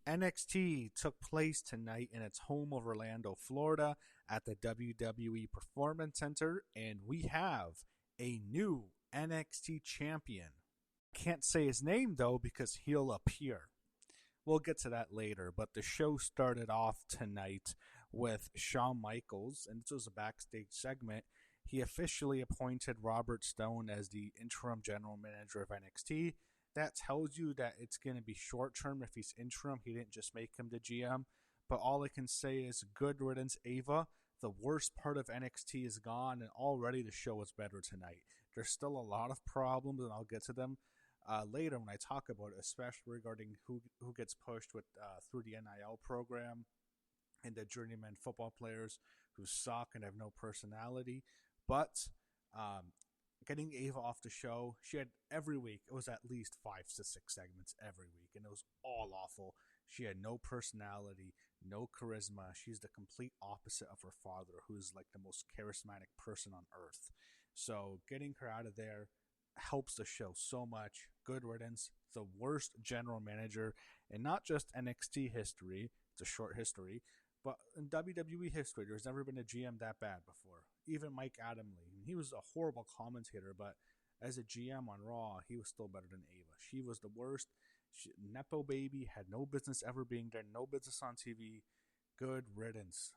NXT took place tonight in its home of Orlando, Florida at the WWE Performance Center, and we have a new NXT champion. Can't say his name though because he'll appear. We'll get to that later, but the show started off tonight with Shawn Michaels, and this was a backstage segment. He officially appointed Robert Stone as the interim general manager of NXT. That tells you that it's going to be short term if he's interim. He didn't just make him the GM. But all I can say is good riddance, Ava. The worst part of NXT is gone, and already the show is better tonight. There's still a lot of problems, and I'll get to them later when I talk about it, especially regarding who gets pushed with through the NIL program and the journeyman football players who suck and have no personality. But getting Ava off the show, she had every week, it was at least 5 to 6 segments every week, and it was all awful. She had no personality, no charisma. She's the complete opposite of her father, who's like the most charismatic person on earth. So getting her out of there helps the show so much. Good riddance. The worst general manager in not just NXT history, it's a short history, but in WWE history, there's never been a GM that bad before. Even Mike Adamle, he was a horrible commentator, but as a GM on Raw, he was still better than Ava. She was the worst. Nepo baby, had no business ever being there, no business on TV. Good riddance.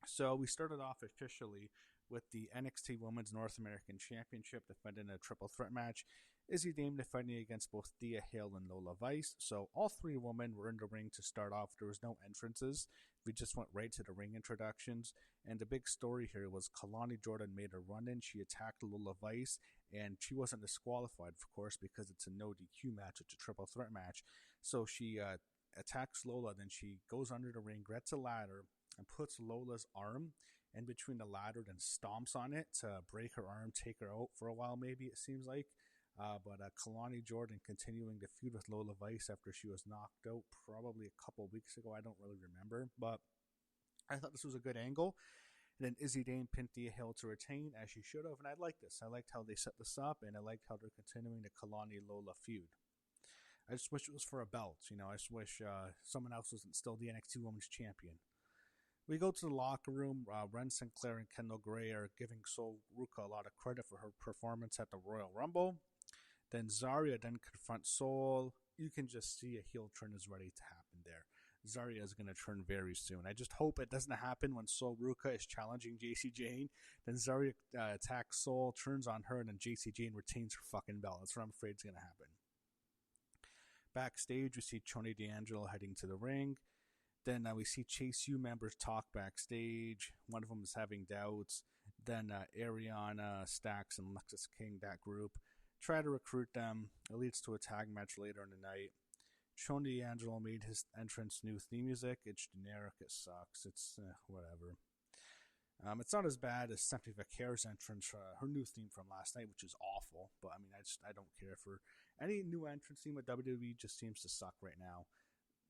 So we started off officially with the NXT Women's North American Championship defending a triple threat match. Izzy Dame defending against both Thea Hale and Lola Vice. So all three women were in the ring to start off. There was no entrances. We just went right to the ring introductions. And the big story here was Kalani Jordan made a run-in. She attacked Lola Vice, and she wasn't disqualified, of course, because it's a no DQ match. It's a triple threat match. So she attacks Lola, then she goes under the ring, gets a ladder, and puts Lola's arm in between the ladder, then stomps on it to break her arm, take her out for a while, maybe it seems like. But Kalani Jordan continuing to feud with Lola Vice after she was knocked out probably a couple weeks ago. I don't really remember, but I thought this was a good angle. And then Izzy Dame pinned Thea Hill to retain, as she should have, and I like this. I liked how they set this up, and I liked how they're continuing the Kalani-Lola feud. I just wish it was for a belt. I just wish someone else wasn't still the NXT Women's Champion. We go to the locker room. Ren Sinclair and Kendall Gray are giving Sol Ruca a lot of credit for her performance at the Royal Rumble. Then Zarya then confronts Sol. You can just see a heel turn is ready to happen there. Zarya is going to turn very soon. I just hope it doesn't happen when Sol Ruca is challenging JC Jane. Then Zarya attacks Sol, turns on her, and then JC Jane retains her fucking belt. That's what I'm afraid is going to happen. Backstage, we see Tony D'Angelo heading to the ring. Then we see Chase U members talk backstage. One of them is having doubts. Then Ariana, Stax, and Lexus King, that group, try to recruit them. It leads to a tag match later in the night. Tony D'Angelo made his entrance new theme music. It's generic. It sucks. It's whatever. It's not as bad as Stephanie Vaquer's entrance, her new theme from last night, which is awful. But I don't care for any new entrance theme with WWE. Just seems to suck right now.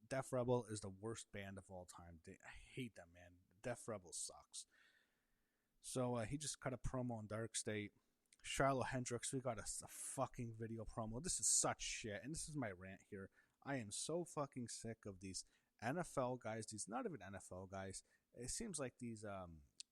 Def Rebel is the worst band of all time. I hate them, man. Def Rebel sucks. So he just cut a promo on Dark State. Charlotte Hendricks, we got a fucking video promo. This is such shit, and this is my rant here. I am so fucking sick of these NFL guys, these not even NFL guys. It seems like these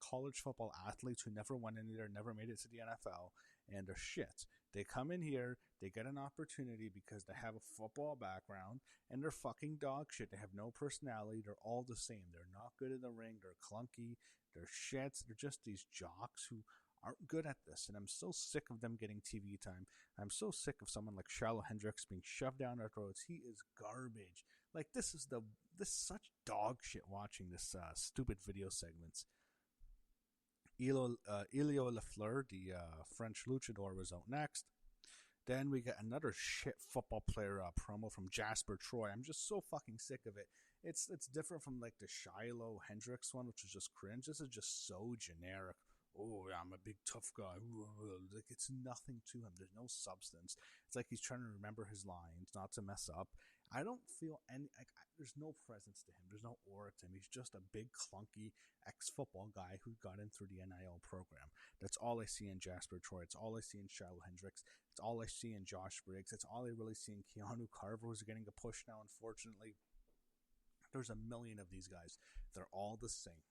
college football athletes who never went in there, never made it to the NFL, and they're shit. They come in here, they get an opportunity because they have a football background, and they're fucking dog shit. They have no personality. They're all the same. They're not good in the ring. They're clunky. They're shits. They're just these jocks who aren't good at this, and I'm so sick of them getting TV time. I'm so sick of someone like Charlotte Hendricks being shoved down our throats. He is garbage. Like, this is such dog shit watching this stupid video segments. Elio Lafleur, the French luchador, was out next. Then we get another shit football player promo from Jasper Troy. I'm just so fucking sick of it. It's different from like the Shiloh Hendricks one, which was just cringe. This is just so generic. Oh, yeah, I'm a big tough guy. Like, it's nothing to him. There's no substance. It's like he's trying to remember his lines, not to mess up. I don't feel any, there's no presence to him. There's no aura to him. He's just a big, clunky ex-football guy who got in through the NIL program. That's all I see in Jasper Troy. It's all I see in Charlotte Hendricks. It's all I see in Josh Briggs. It's all I really see in Keanu Carver, who's getting a push now, unfortunately. There's a million of these guys. They're all the same.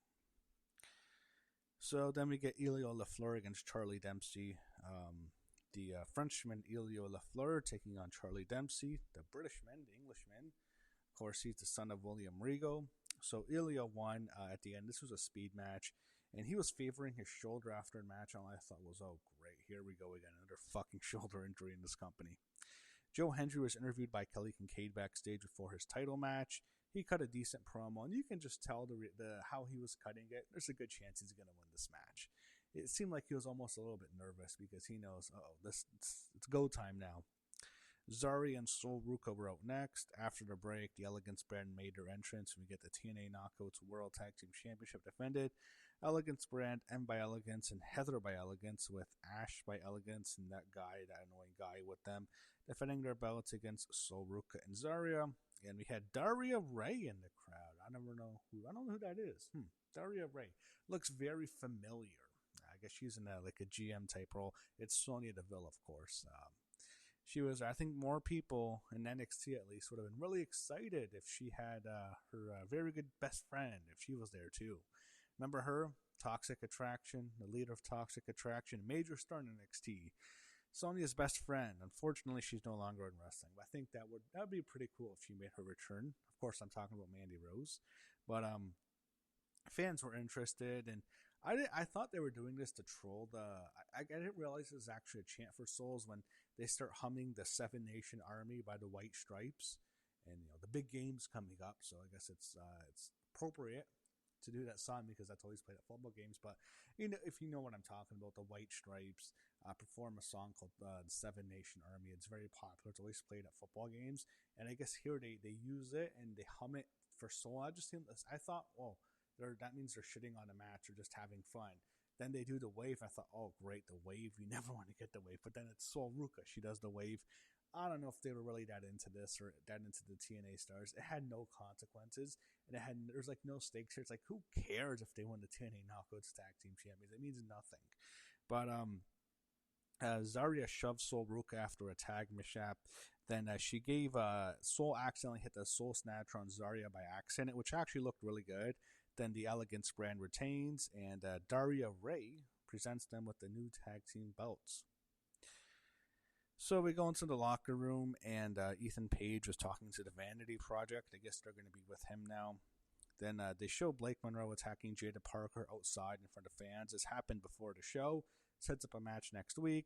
So then we get Elio Lafleur against Charlie Dempsey. The Frenchman Elio Lafleur taking on Charlie Dempsey, the Britishman, the Englishman. Of course, he's the son of William Regal. So Elio won at the end. This was a speed match, and he was favoring his shoulder after the match. All I thought was, oh, great, here we go again. Another fucking shoulder injury in this company. Joe Hendry was interviewed by Kelly Kincaid backstage before his title match. He cut a decent promo, and you can just tell the how he was cutting it. There's a good chance he's going to win this match. It seemed like he was almost a little bit nervous because he knows, it's go time now. Zari and Sol Ruka were out next. After the break, the Elegance brand made their entrance, and we get the TNA Knockouts World Tag Team Championship defended. Elegance brand, M by Elegance, and Heather by Elegance, with Ash by Elegance and that annoying guy with them, defending their belts against Sol Ruka and Zarya. And we had Daria Ray in the crowd. I don't know who that is. Daria Ray looks very familiar. I guess she's in a GM type role. It's Sonya Deville, of course. She was, I think, more people in NXT at least would have been really excited if she had her very good best friend, if she was there too. Remember her? Toxic Attraction, the leader of Toxic Attraction, major star in NXT. Sonya's best friend. Unfortunately, she's no longer in wrestling. But I think that would be pretty cool if she made her return. Of course, I'm talking about Mandy Rose. But fans were interested, and I thought they were doing this to troll I didn't realize it was actually a chant for souls when they start humming the Seven Nation Army by the White Stripes, and the big game's coming up, so I guess it's appropriate to do that song because that's always played at football games. But if you know what I'm talking about, the White Stripes perform a song called the Seven Nation Army. It's very popular. It's always played at football games, and I guess here they use it and they hum it for soul. I thought, well, that means they're shitting on a match or just having fun. Then they do the wave. I thought, oh, great, the wave. You never want to get the wave. But then it's Sol Ruka. She does the wave. I don't know if they were really that into this or that into the TNA stars. It had no consequences, and there's no stakes here. It's like, who cares if they win the TNA Knockouts Tag Team Champions? It means nothing. But Zarya shoved Sol Ruka after a tag mishap. Then she gave Sol accidentally hit the Soul Snatcher on Zarya by accident, which actually looked really good. Then the Elegance brand retains, and Daria Ray presents them with the new tag team belts. So we go into the locker room, and Ethan Page was talking to the Vanity Project. I guess they're going to be with him now. Then they show Blake Monroe attacking Jada Parker outside in front of fans. This happened before the show. Sets up a match next week.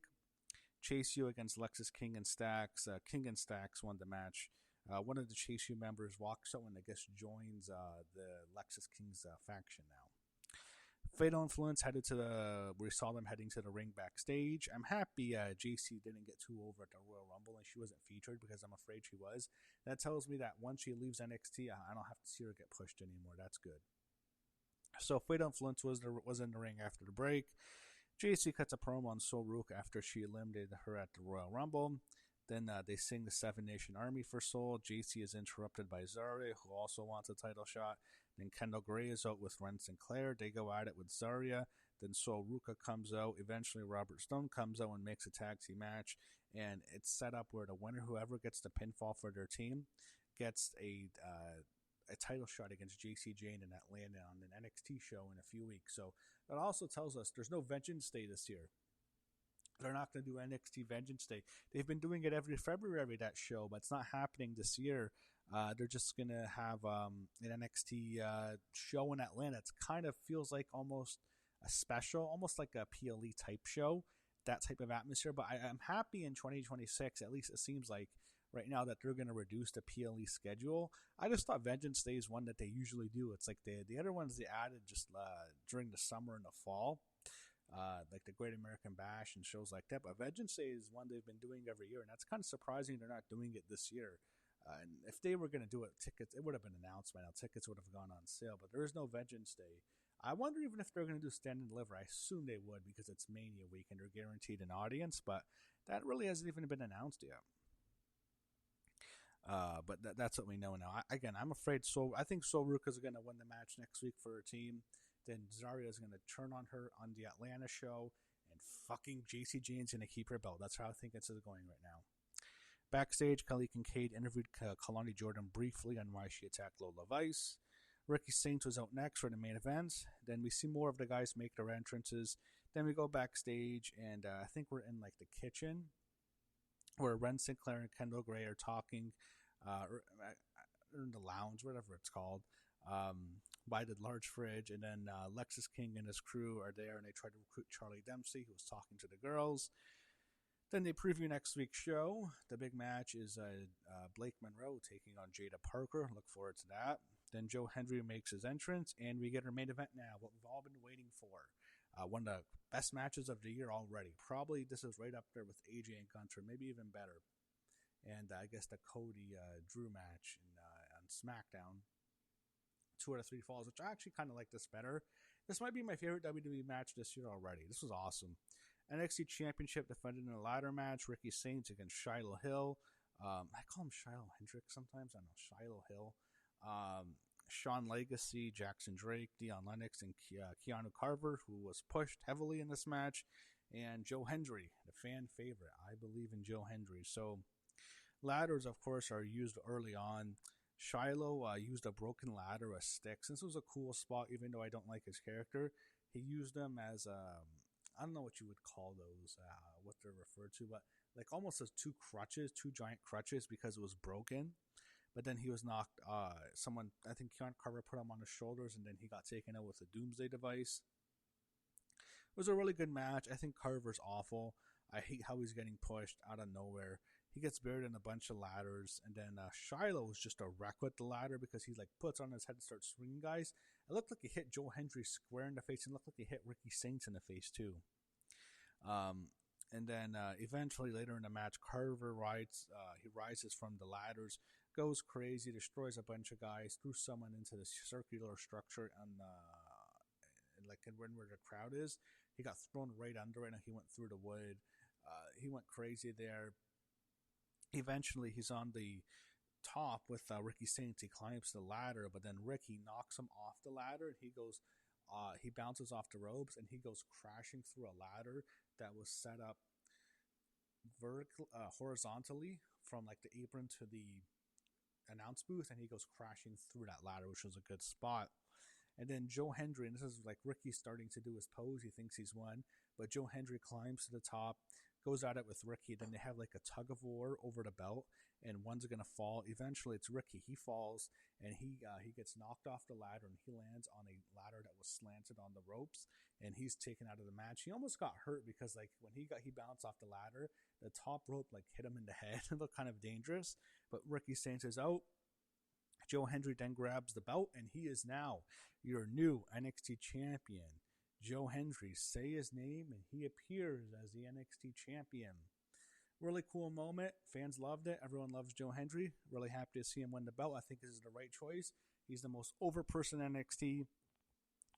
Chase U against Lexus King and Stax. King and Stax won the match. One of the Chase U members walks out and I guess joins the Lexus King's faction now. Fatal Influence we saw them heading to the ring backstage. I'm happy JC didn't get too over at the Royal Rumble and she wasn't featured because I'm afraid she was. That tells me that once she leaves NXT, I don't have to see her get pushed anymore. That's good. So Fatal Influence was in the ring after the break. JC cuts a promo on Sol Ruka after she eliminated her at the Royal Rumble. Then they sing the Seven Nation Army for Sol. JC is interrupted by Zarya, who also wants a title shot. Then Kendall Gray is out with Ren Sinclair. They go at it with Zarya. Then Sol Ruka comes out. Eventually, Robert Stone comes out and makes a tag team match. And it's set up where the winner, whoever gets the pinfall for their team, gets a title shot against JC Jane in Atlanta on an NXT show in a few weeks. So that also tells us there's no Vengeance Day this year. They're not going to do NXT Vengeance Day. They've been doing it every February, that show, but it's not happening this year. They're just going to have an NXT show in Atlanta. It kind of feels like almost a special, almost like a PLE type show, that type of atmosphere. But I'm happy in 2026, at least it seems like right now, that they're going to reduce the PLE schedule. I just thought Vengeance Day is one that they usually do. It's like the other ones they added just during the summer and the fall. Like the Great American Bash and shows like that. But Vengeance Day is one they've been doing every year, and that's kind of surprising they're not doing it this year. And if they were going to do it, it would have been announced by now. Tickets would have gone on sale, but there is no Vengeance Day. I wonder even if they're going to do Stand and Deliver. I assume they would because it's Mania week and they're guaranteed an audience, but that really hasn't even been announced yet. But that's what we know now. I'm afraid. So I think Soruka is going to win the match next week for her team. Then Zarya is going to turn on her on the Atlanta show, and fucking JC Jane's going to keep her belt. That's how I think it's going right now. Backstage, Kelly Kincaid interviewed Kalani Jordan briefly on why she attacked Lola Vice. Ricky Saints was out next for the main event. Then we see more of the guys make their entrances. Then we go backstage, and I think we're in like the kitchen where Ren Sinclair and Kendall Gray are talking, or in the lounge, whatever it's called, by the large fridge. And then Lexus King and his crew are there, and they try to recruit Charlie Dempsey, who was talking to the girls. Then they preview next week's show. The big match is Blake Monroe taking on Jada Parker. Look forward to that. Then Joe Hendry makes his entrance, and we get our main event now, what we've all been waiting for. One of the best matches of the year already. Probably this is right up there with AJ and Gunter, maybe even better. And I guess the Cody Drew match on SmackDown. 2 out of 3 falls, which I actually kind of like this better. This might be my favorite WWE match this year already. This was awesome. NXT Championship defended in a ladder match. Ricky Saints against Shiloh Hill. I call him Shiloh Hendricks sometimes. I don't know, Shiloh Hill. Sean Legacy, Jackson Drake, Dion Lennox, and Keanu Carver, who was pushed heavily in this match. And Joe Hendry, the fan favorite. I believe in Joe Hendry. So ladders, of course, are used early on. Shiloh used a broken ladder, a stick. Since it was a cool spot, even though I don't like his character, he used them as I don't know what you would call those, what they're referred to, but like almost as 2 crutches, 2 giant crutches, because it was broken. But then he was knocked, I think Keanu Carver put him on his shoulders, and then he got taken out with a Doomsday device. It was a really good match. I think Carver's awful. I hate how he's getting pushed out of nowhere. He gets buried in a bunch of ladders, and then Shiloh was just a wreck with the ladder because he like puts on his head and starts swinging guys. It looked like he hit Joe Hendry square in the face, and it looked like he hit Ricky Saints in the face too. And then eventually later in the match, Carver rises from the ladders, goes crazy, destroys a bunch of guys, threw someone into the circular structure on where the crowd is. He got thrown right under it, and he went through the wood. He went crazy there. Eventually, he's on the top with Ricky Saints. He climbs the ladder, but then Ricky knocks him off the ladder, and he bounces off the ropes, and he goes crashing through a ladder that was set up horizontally from like the apron to the announce booth, and he goes crashing through that ladder, which was a good spot. And then Joe Hendry, and this is like Ricky starting to do his pose. He thinks he's won, but Joe Hendry climbs to the top, goes at it with Ricky. Then they have like a tug of war over the belt, and one's going to fall. Eventually, it's Ricky. He falls, and he gets knocked off the ladder, and he lands on a ladder that was slanted on the ropes, and he's taken out of the match. He almost got hurt because like when he bounced off the ladder, the top rope like hit him in the head. It looked kind of dangerous, but Ricky Saints is out. Joe Hendry then grabs the belt, and he is now your new NXT champion. Joe Hendry, say his name, and he appears as the NXT champion. Really cool moment. Fans loved it. Everyone loves Joe Hendry. Really happy to see him win the belt. I think this is the right choice. He's the most over person in NXT.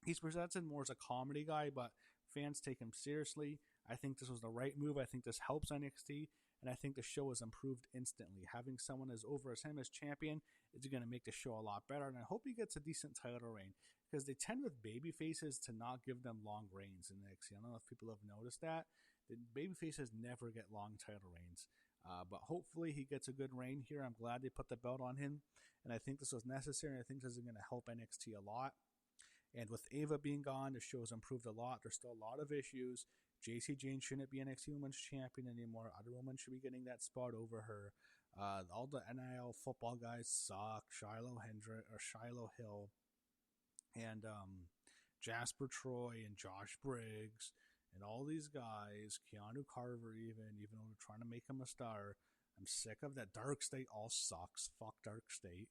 He's presented more as a comedy guy, but fans take him seriously. I think this was the right move. I think this helps NXT, and I think the show has improved instantly. Having someone as over as him as champion is going to make the show a lot better, and I hope he gets a decent title reign, because they tend with baby faces to not give them long reigns in NXT. I don't know if people have noticed that. The baby faces never get long title reigns, but hopefully he gets a good reign here. I'm glad they put the belt on him, and I think this was necessary. I think this is going to help NXT a lot. And with Ava being gone, the show has improved a lot. There's still a lot of issues. JC Jane shouldn't be NXT Women's Champion anymore. Other women should be getting that spot over her. All the NIL football guys suck. Shiloh Hill, and Jasper Troy and Josh Briggs, and all these guys, Keanu Carver even though they're trying to make him a star. I'm sick of that. Dark State all sucks. Fuck Dark State.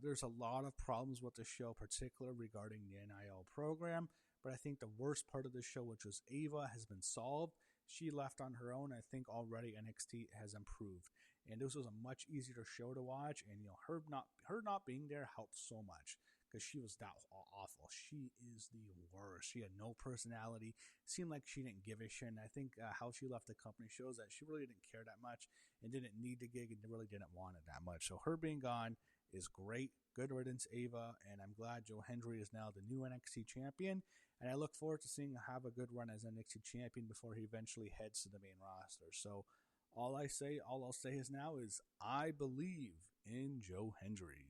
There's a lot of problems with the show, particularly regarding the NIL program. But I think the worst part of the show, which was Ava, has been solved. She left on her own. I think already NXT has improved, and this was a much easier show to watch. And her not being there helped so much, because she was that awful. She is the worst. She had no personality. Seemed like she didn't give a shit. And I think how she left the company shows that she really didn't care that much and didn't need the gig and really didn't want it that much. So her being gone is great. Good riddance, Ava. And I'm glad Joe Hendry is now the new NXT champion. And I look forward to seeing him have a good run as NXT champion before he eventually heads to the main roster. So all I'll say is now is I believe in Joe Hendry.